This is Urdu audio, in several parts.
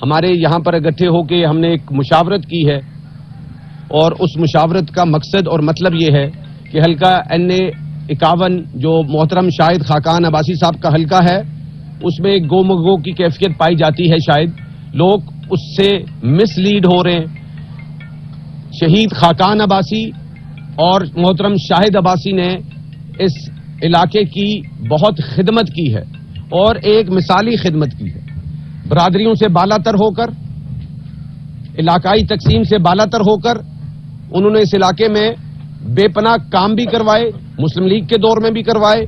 ہمارے یہاں پر اکٹھے ہو کے ہم نے ایک مشاورت کی ہے، اور اس مشاورت کا مقصد اور مطلب یہ ہے کہ حلقہ NA 51 جو محترم شاہد خاقان عباسی صاحب کا حلقہ ہے، اس میں ایک گو مگو کی کیفیت پائی جاتی ہے. شاید لوگ اس سے مس لیڈ ہو رہے ہیں. شہید خاقان عباسی اور محترم شاہد عباسی نے اس علاقے کی بہت خدمت کی ہے اور ایک مثالی خدمت کی ہے. برادریوں سے بالا تر ہو کر، علاقائی تقسیم سے بالا تر ہو کر انہوں نے اس علاقے میں بے پناہ کام بھی کروائے، مسلم لیگ کے دور میں بھی کروائے،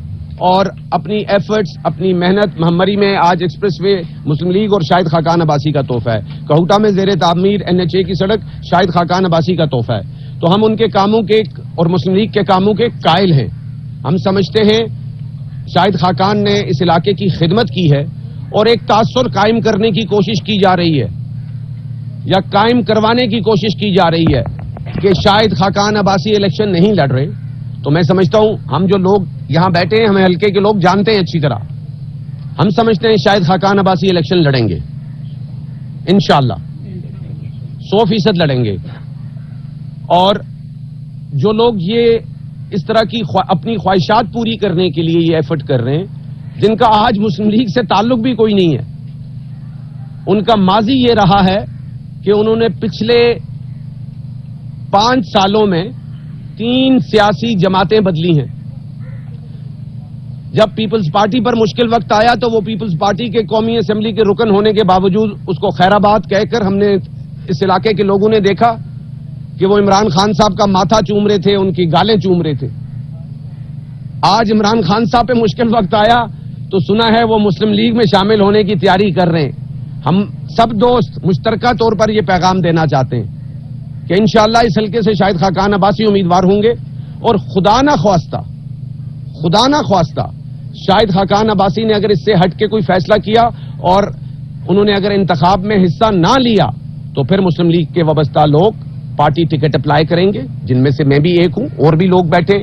اور اپنی ایفرٹس، اپنی محنت. محمری میں آج ایکسپریس وے مسلم لیگ اور شاہد خاقان عباسی کا تحفہ ہے. کہوٹہ میں زیر تعمیر NH کی سڑک شاہد خاقان عباسی کا تحفہ ہے. تو ہم ان کے کاموں کے اور مسلم لیگ کے کاموں کے قائل ہیں. ہم سمجھتے ہیں شاہد خاقان نے اس علاقے کی خدمت کی ہے، اور ایک تاثر قائم کرنے کی کوشش کی جا رہی ہے یا قائم کروانے کی کوشش کی جا رہی ہے کہ شاہد خاقان عباسی الیکشن نہیں لڑ رہے. تو میں سمجھتا ہوں ہم جو لوگ یہاں بیٹھے ہیں، ہمیں حلقے کے لوگ جانتے ہیں اچھی طرح. ہم سمجھتے ہیں شاہد خاقان عباسی الیکشن لڑیں گے انشاءاللہ، 100% لڑیں گے. اور جو لوگ یہ اس طرح کی اپنی خواہشات پوری کرنے کے لیے یہ ایفرٹ کر رہے ہیں، جن کا آج مسلم لیگ سے تعلق بھی کوئی نہیں ہے، ان کا ماضی یہ رہا ہے کہ انہوں نے پچھلے 5 سالوں میں 3 سیاسی جماعتیں بدلی ہیں. جب پیپلز پارٹی پر مشکل وقت آیا تو وہ پیپلز پارٹی کے قومی اسمبلی کے رکن ہونے کے باوجود اس کو خیر آباد کہہ کر ہم نے اس علاقے کے لوگوں نے دیکھا کہ وہ عمران خان صاحب کا ماتھا چوم رہے تھے، ان کی گالیں چوم رہے تھے. آج عمران خان صاحب پہ مشکل وقت آیا تو سنا ہے وہ مسلم لیگ میں شامل ہونے کی تیاری کر رہے ہیں. ہم سب دوست مشترکہ طور پر یہ پیغام دینا چاہتے ہیں کہ انشاءاللہ اس حلقے سے شاہد خاقان عباسی امیدوار ہوں گے، اور خدا نہ خواستہ شاہد خاقان عباسی نے اگر اس سے ہٹ کے کوئی فیصلہ کیا اور انہوں نے اگر انتخاب میں حصہ نہ لیا تو پھر مسلم لیگ کے وابستہ لوگ پارٹی ٹکٹ اپلائی کریں گے، جن میں سے میں بھی ایک ہوں، اور بھی لوگ بیٹھے،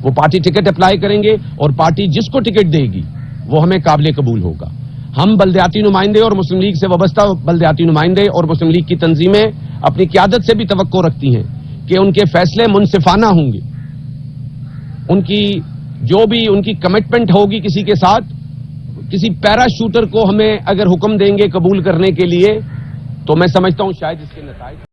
وہ پارٹی ٹکٹ اپلائی کریں گے، اور پارٹی جس کو ٹکٹ دے گی وہ ہمیں قابل قبول ہوگا. ہم بلدیاتی نمائندے اور مسلم لیگ سے وابستہ بلدیاتی نمائندے اور مسلم لیگ کی تنظیمیں اپنی قیادت سے بھی توقع رکھتی ہیں کہ ان کے فیصلے منصفانہ ہوں گے. ان کی جو بھی ان کی کمٹمنٹ ہوگی کسی کے ساتھ، کسی پیرا شوٹر کو ہمیں اگر حکم دیں گے قبول کرنے کے لیے، تو میں سمجھتا ہوں شاید اس کے نتائج